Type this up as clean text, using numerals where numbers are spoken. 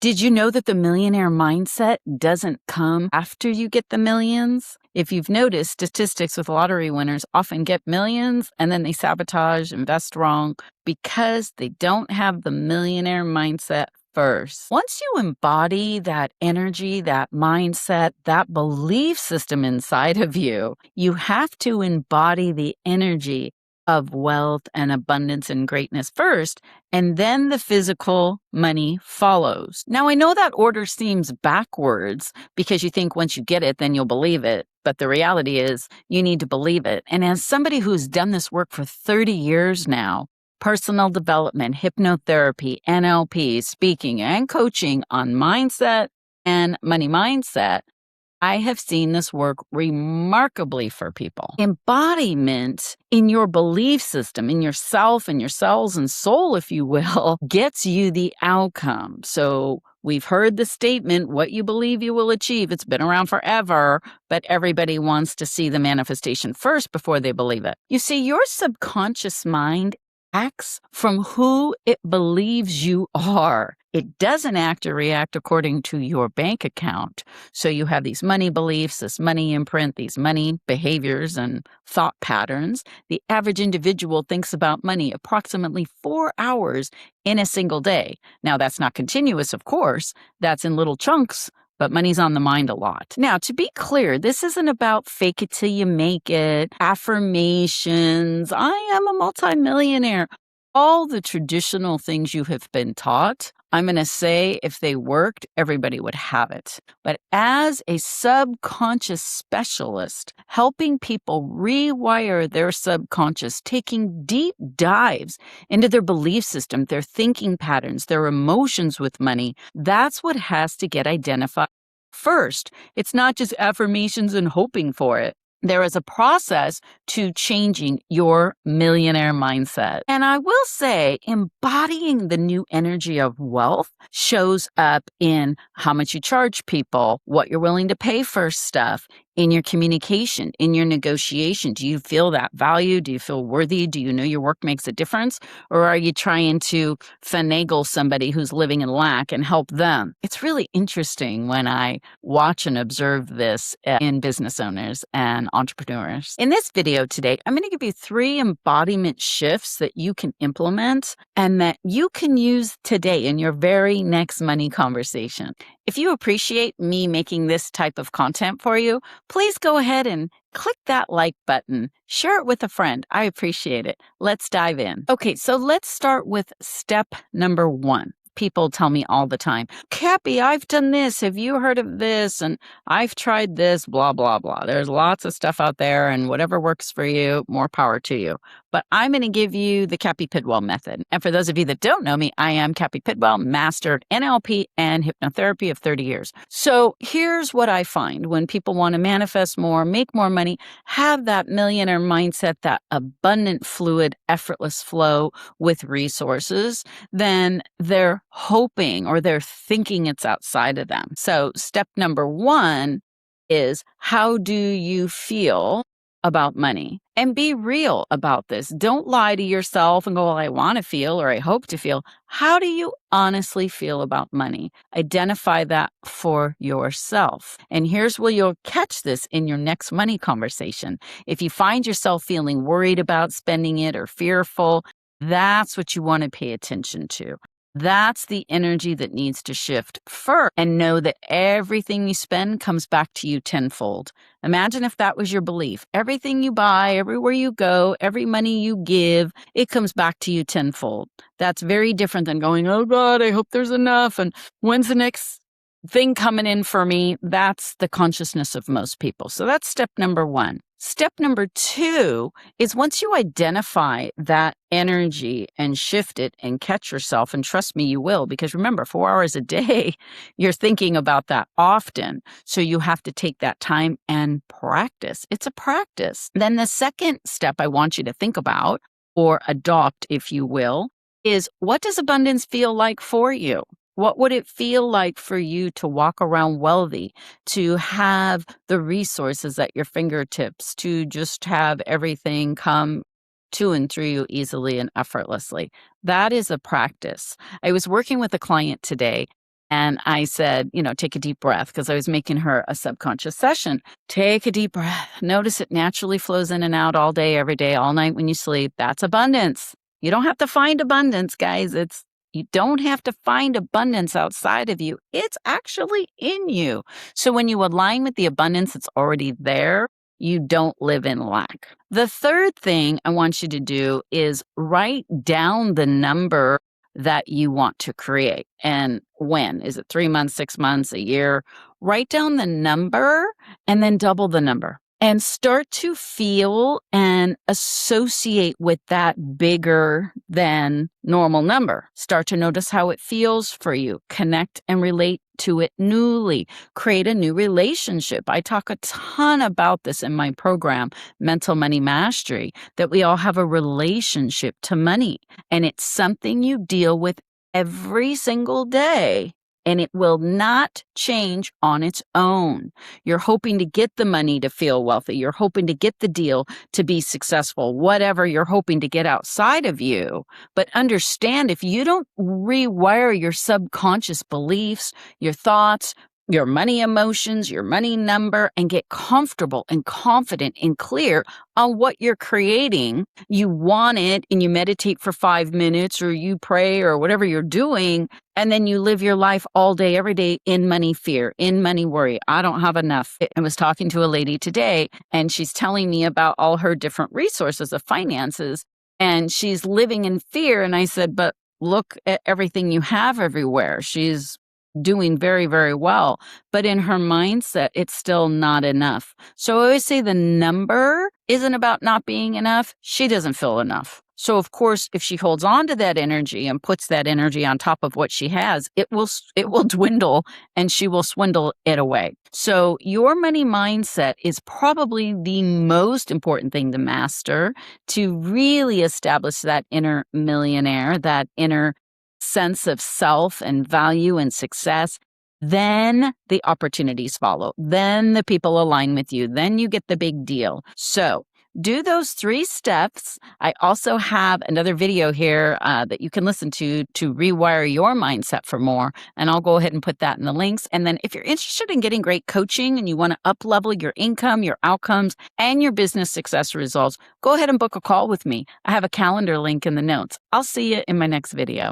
Did you know that the millionaire mindset doesn't come after you get the millions? If you've noticed, statistics with lottery winners often get millions and then they sabotage, invest wrong because they don't have the millionaire mindset first. Once you embody that energy, that mindset, that belief system inside of you, you have to embody the energy of wealth and abundance and greatness first, and then the physical money follows. Now, I know that order seems backwards because you think once you get it, then you'll believe it. But the reality is you need to believe it. And as somebody who's done this work for 30 years now, personal development, hypnotherapy, NLP, speaking and coaching on mindset and money mindset, I have seen this work remarkably for people. Embodiment in your belief system, in yourself and your cells and soul, if you will, gets you the outcome. So we've heard the statement, what you believe you will achieve. It's been around forever, but everybody wants to see the manifestation first before they believe it. You see, your subconscious mind acts from who it believes you are. It doesn't act or react according to your bank account. So you have these money beliefs, this money imprint, these money behaviors and thought patterns. The average individual thinks about money approximately 4 hours in a single day. Now, that's not continuous, of course. That's in little chunks, but money's on the mind a lot. Now, to be clear, this isn't about fake it till you make it, affirmations, I am a multimillionaire. All the traditional things you have been taught, I'm going to say if they worked, everybody would have it. But as a subconscious specialist, helping people rewire their subconscious, taking deep dives into their belief system, their thinking patterns, their emotions with money, that's what has to get identified first. It's not just affirmations and hoping for it. There is a process to changing your millionaire mindset. And I will say, embodying the new energy of wealth shows up in how much you charge people, what you're willing to pay for stuff, in your communication, in your negotiation. Do you feel that value? Do you feel worthy? Do you know your work makes a difference? Or are you trying to finagle somebody who's living in lack and help them? It's really interesting when I watch and observe this in business owners and entrepreneurs. In this video today, I'm going to give you 3 embodiment shifts that you can implement and that you can use today in your very next money conversation. If you appreciate me making this type of content for you, please go ahead and click that like button. Share it with a friend. I appreciate it. Let's dive in. Okay, so let's start with step number 1. People tell me all the time, Cappi, I've done this. Have you heard of this? And I've tried this, blah, blah, blah. There's lots of stuff out there, and whatever works for you, more power to you. But I'm going to give you the Cappi Pidwell method. And for those of you that don't know me, I am Cappi Pidwell, mastered NLP and hypnotherapy of 30 years. So here's what I find when people want to manifest more, make more money, have that millionaire mindset, that abundant, fluid, effortless flow with resources, then they're hoping or they're thinking it's outside of them. So step number 1 is, how do you feel about money? And be real about this. Don't lie to yourself and go, well, I want to feel or I hope to feel. How do you honestly feel about money? Identify that for yourself. And here's where you'll catch this in your next money conversation. If you find yourself feeling worried about spending it or fearful, that's what you want to pay attention to. That's the energy that needs to shift first, and know that everything you spend comes back to you tenfold. Imagine if that was your belief. Everything you buy, everywhere you go, every money you give, it comes back to you tenfold. That's very different than going, oh God, I hope there's enough. And when's the next thing coming in for me? That's the consciousness of most people. So that's step number 1. Step number 2 is, once you identify that energy and shift it and catch yourself, and trust me, you will, because remember, 4 hours a day, you're thinking about that often. So you have to take that time and practice. It's a practice. Then the second step I want you to think about, or adopt, if you will, is, what does abundance feel like for you? What would it feel like for you to walk around wealthy, to have the resources at your fingertips, to just have everything come to and through you easily and effortlessly? That is a practice. I was working with a client today, And I said, take a deep breath because I was making her a subconscious session. Take a deep breath. Notice it naturally flows in and out all day, every day, all night when you sleep. That's abundance. You don't have to find abundance, guys. You don't have to find abundance outside of you. It's actually in you. So when you align with the abundance that's already there, you don't live in lack. The third thing I want you to do is write down the number that you want to create. And when? Is it 3 months, 6 months, a year? Write down the number and then double the number and start to feel and associate with that bigger than normal number. Start to notice how it feels for you. Connect and relate to it newly. Create a new relationship. I talk a ton about this in my program, Mental Money Mastery, that we all have a relationship to money. And it's something you deal with every single day. And it will not change on its own. You're hoping to get the money to feel wealthy. You're hoping to get the deal to be successful, whatever you're hoping to get outside of you. But understand, if you don't rewire your subconscious beliefs, your thoughts, your money emotions, your money number, and get comfortable and confident and clear on what you're creating, you want it and you meditate for 5 minutes or you pray or whatever you're doing, and then you live your life all day, every day in money fear, in money worry. I don't have enough. I was talking to a lady today and she's telling me about all her different resources of finances and she's living in fear. And I said, but look at everything you have everywhere. She's doing very, very well. But in her mindset, it's still not enough. So I always say the number isn't about not being enough. She doesn't feel enough. So of course, if she holds on to that energy and puts that energy on top of what she has, it will dwindle and she will swindle it away. So your money mindset is probably the most important thing to master to really establish that inner millionaire, that inner sense of self and value and success. Then the opportunities follow. Then the people align with you. Then you get the big deal. So do those 3 steps. I also have another video here that you can listen to rewire your mindset for more. And I'll go ahead and put that in the links. And then if you're interested in getting great coaching and you want to up-level your income, your outcomes, and your business success results, go ahead and book a call with me. I have a calendar link in the notes. I'll see you in my next video.